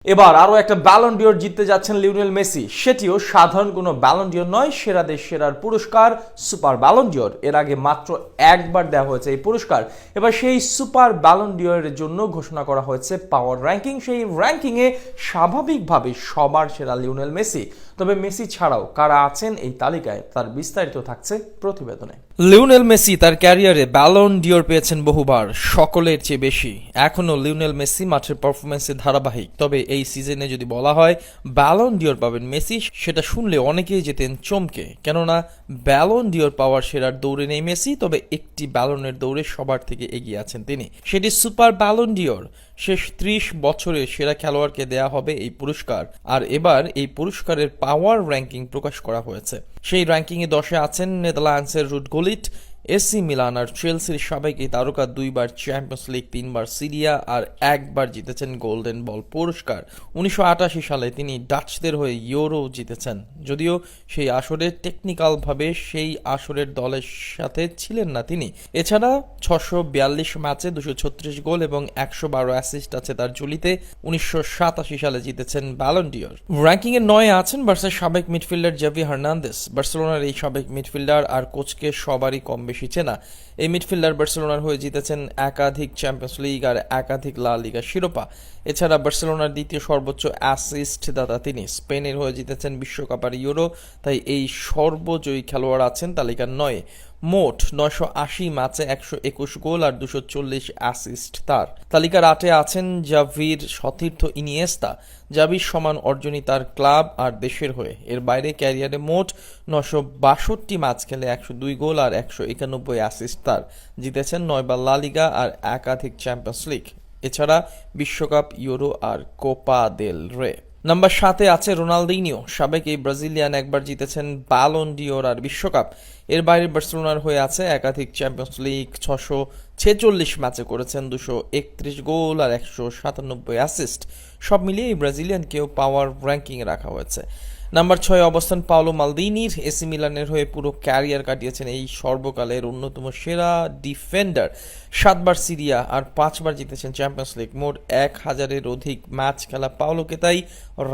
এবার আরো একটা ব্যালন ডিওর জিততে যাচ্ছেন লিওনেল মেসি, সেটিও সাধারণ কোনো ব্যালন ডিওর নয়, সেরাদের সেরার পুরস্কার সুপার ব্যালন ডিওর। এর আগে মাত্র একবার দেওয়া হয়েছে এই পুরস্কার। এবার সেই সুপার ব্যালন ডিওরের জন্য ঘোষণা করা হয়েছে পাওয়ার র্যাঙ্কিং। সেই র্যাঙ্কিংয়ে স্বাভাবিকভাবে সবার সেরা লিওনেল মেসি। তবে মেসি ছাড়াও কারা আছেন এই তালিকায়, তার বিস্তারিত থাকছে প্রতিবেদনে। লিওনেল মেসি তার ক্যারিয়ারে ব্যালন ডিওর পেয়েছেন বহুবার, সকলের চেয়ে বেশি। এখনও লিওনেল মেসি মাঠের পারফরমেন্সে ধারাবাহিক। তবে এই সিজনে যদি বলা হয় ব্যালন ডিওর পাবেন মেসি, সেটা শুনলে অনেকেই যেতেন চমকে, কেননা ব্যালন ডিওর পাওয়ার সেরার দৌড়ে নেই মেসি। তবে একটি ব্যালনের দৌড়ে সবার থেকে এগিয়ে আছেন তিনি, সেটি সুপার ব্যালন ডিওর। শেষ 30 বছরের সেরা খেলোয়াড়কে দেয়া হবে এই পুরস্কার। আর এবার এই পুরস্কারের পাওয়ার র্যাঙ্কিং প্রকাশ করা হয়েছে। সেই র্যাঙ্কিংয়ে 10-এ আছেন নেদারল্যান্ডসের রুড গুলিট, এসি মিলান আর চেলসির সাবেক এই তারকা 2বার চ্যাম্পিয়ন্স লিগ, 3বার সিরিয়া আর একবার জিতেছেন গোল্ডেন বল পুরস্কার। 1988 সালে তিনি ডাচদের হয়ে ইউরো জিতেছেন, যদিও সেই আসরে টেকনিক্যালভাবে সেই আসরের দলের সাথে ছিলেন না তিনি। এছাড়া 642 ম্যাচে 236 গোল এবং 112 অ্যাসিস্ট আছে তার ঝুলিতে। 1987 সালে জিতেছেন ব্যালন ডিওর। র্যাঙ্কিংয়ে 9-এ আছেন বার্সার সাবেক মিডফিল্ডার জাভি হার্নান্দেস। বার্সেলোনার এই সাবেক মিডফিল্ডার আর কোচকে সবারই কম বেশি চেনা। এই মিডফিল্ডার বার্সেলোনার হয়ে জিতেছেন একাধিক চ্যাম্পিয়ন্স লিগ আর একাধিক লা লিগা শিরোপা। এছাড়া বার্সেলোনার দ্বিতীয় সর্বোচ্চ অ্যাসিস্ট দাতা তিনি। স্পেনের হয়ে জিতেছেন বিশ্বকাপ আর ইউরো, তাই এই সর্বজয়ী খেলোয়াড় আছেন তালিকার 9-এ। মোট 980 ম্যাচে 121 গোল আর 240 অ্যাসিস্ট তার। তালিকার 8-এ আছেন জাভির সতীর্থ ইনিয়েস্তা। জাভির সমান অর্জনই তার ক্লাব আর দেশের হয়ে। এর বাইরে ক্যারিয়ারে মোট 962 ম্যাচ খেলে 102 গোল আর 191 অ্যাসিস্ট তার। জিতেছেন 9বার লা লিগা আর একাধিক চ্যাম্পিয়ন্স লিগ। এছাড়া বিশ্বকাপ, ইউরো আর কোপা দেল রে। নাম্বার 7-এ আছে রোনালদিনিও। সাবেক এই ব্রাজিলিয়ান একবার জিতেছেন ব্যালন ডিওর আর বিশ্বকাপ। এর বাইরে বার্সেলোনার হয়ে আছে একাধিক চ্যাম্পিয়ন্স লিগ, 646 ম্যাচে করেছেন 231 গোল আর 197 অ্যাসিস্ট। সব মিলিয়ে এই ব্রাজিলিয়ানকেও পাওয়ার র্যাঙ্কিংয়ে রাখা হয়েছে। নাম্বার 6-এ অবস্থান পাওলো মালদিনির। এসি মিলানের হয়ে পুরো ক্যারিয়ার কাটিয়েছেন এই সর্বকালের অন্যতম সেরা ডিফেন্ডার। 7বার সিরিয়া আর 5বার জিতেছেন চ্যাম্পিয়ন্স লিগ। মোট 1000-এর অধিক ম্যাচ খেলা পাওলোকে তাই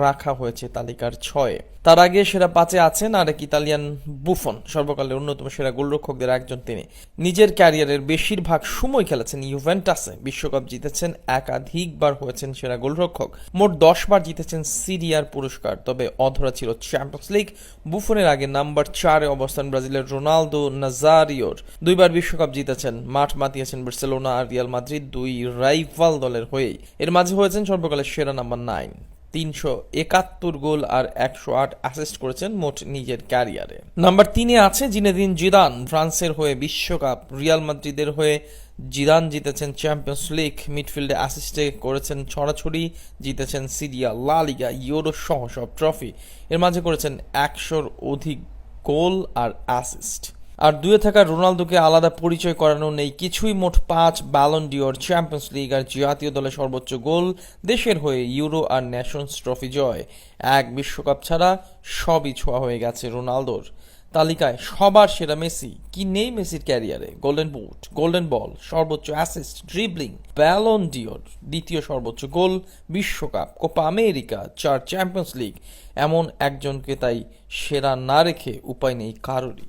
রাখা হয়েছে তালিকার 6-এ। তার আগে সেরা 5-এ আছেন আরেক ইতালিয়ান বুফন, সর্বকালের অন্যতম সেরা গোলরক্ষকদের একজন তিনি। নিজের ক্যারিয়ারের বেশিরভাগ সময় খেলেছেন ইউভেন্টাসে। বিশ্বকাপ জিতেছেন, একাধিকবার হয়েছেন সেরা গোলরক্ষক। মোট 10বার জিতেছেন সিরিয়ার পুরস্কার। তবে অধরা ছিল চ্যাম্পিয়ন্স লিগ। বুফনের আগে নাম্বার 4-এ অবস্থান ব্রাজিলের রোনালদো নাজারিওর। 2বার বিশ্বকাপ জিতেছেন, মাঠ মাতিয়েছেন বার্সেলোনা আর রিয়াল মাদ্রিদ, 2 রাইভাল দলের হয়েই। এর মাঝে হয়েছেন সর্বকালের সেরা নাম্বার 9, 371 গোল আর 108 অ্যাসিস্ট করেছেন মোট নিজের ক্যারিয়ারে। নাম্বার 3-এ আছে জিনেদিন জিদান। ফ্রান্সের হয়ে বিশ্বকাপ, রিয়াল মাদ্রিদের হয়ে জিদান জিতেছেন চ্যাম্পিয়ন্স লিগ। মিডফিল্ডে অ্যাসিস্টে করেছেন ছড়াছড়ি, জিতেছেন সিরিয়া, লা লিগা, ইউরো সহ সব ট্রফি। এর মাঝে করেছেন 100-র অধিক গোল আর অ্যাসিস্ট। আর 2-এ থাকা রোনালদোকে আলাদা পরিচয় করানো নেই কিছুই। মোট 5 ব্যালন ডিওর, চ্যাম্পিয়ন্স লিগ আর জাতীয় দলের সর্বোচ্চ গোল, দেশের হয়ে ইউরো আর ন্যাশনস ট্রফি জয়। 1 বিশ্বকাপ ছাড়া সবই ছোঁয়া হয়ে গেছে রোনালদোর। তালিকায় সবার সেরা মেসি। কি নেই মেসির ক্যারিয়ারে? গোল্ডেন বুট, গোল্ডেন বল, সর্বোচ্চ অ্যাসিস্ট, ড্রিবলিং, ব্যালন ডিওর, দ্বিতীয় সর্বোচ্চ গোল, বিশ্বকাপ, কোপা আমেরিকা, 4 চ্যাম্পিয়ন্স লিগ। এমন একজনকে তাই সেরা না রেখে উপায় নেই কারোরই।